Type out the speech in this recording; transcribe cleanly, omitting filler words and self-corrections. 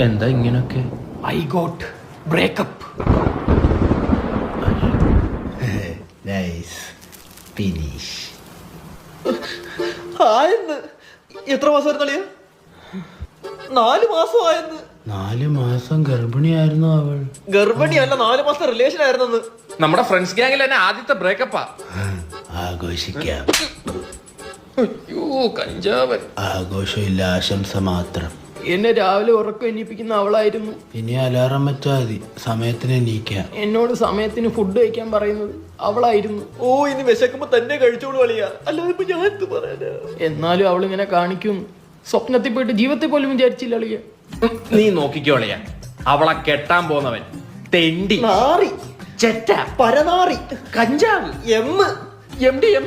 എന്താ ഇങ്ങനൊക്കെ? I got breakup. Nice finish. ആയെന്ന് എത്ര മാസമായിരുന്നു അളിയ? 4 മാസം ആയെന്ന്. 4 മാസം ഗർഭിണിയായിരുന്നു അവൾ. ഗർഭിണിയല്ല, 4 മാസത്തെ റിലേഷൻ ആയിരുന്നെന്ന്. നമ്മുടെ ഫ്രണ്ട്സ് ഗ്യാങ്ങിൽ തന്നെ ആദ്യത്തെ ബ്രേക്കപ്പാ. ആഘോഷിക്കാം. അയ്യോ കഞ്ചാവൻ. ആഘോഷമില്ല, ആശംസ മാത്രം. എന്നെ രാവിലെ ഉറക്കം എണീപ്പിക്കുന്ന അവളായിരുന്നു. ഇനി അലാറം വെച്ചാൽ മതി, സമയത്തിന് എണീക്കാം. എന്നോട് സമയത്തിന് ഫുഡ് കഴിക്കാൻ പറയുന്നത് അവളായിരുന്നു. ഓ ഇനി വിശക്കുമ്പോ തന്നെ കഴിച്ചോളൂ അളിയ, അല്ലാതെ ഇപ്പൊ ഞാൻ എന്ത് പറയാനാ? എന്നാലും അവളിങ്ങനെ കാണിക്കും. സ്വപ്നത്തിൽ പോയിട്ട് ജീവിതത്തിൽ പോലും വിചാരിച്ചില്ല അളിയ. നീ നോക്കിക്കോളിയാ, അവളെ കെട്ടാൻ പോന്നവൻ തെണ്ടി, നാറി, ചെറ്റ, പരനാറി, കഞ്ചാവ്, എം MDM.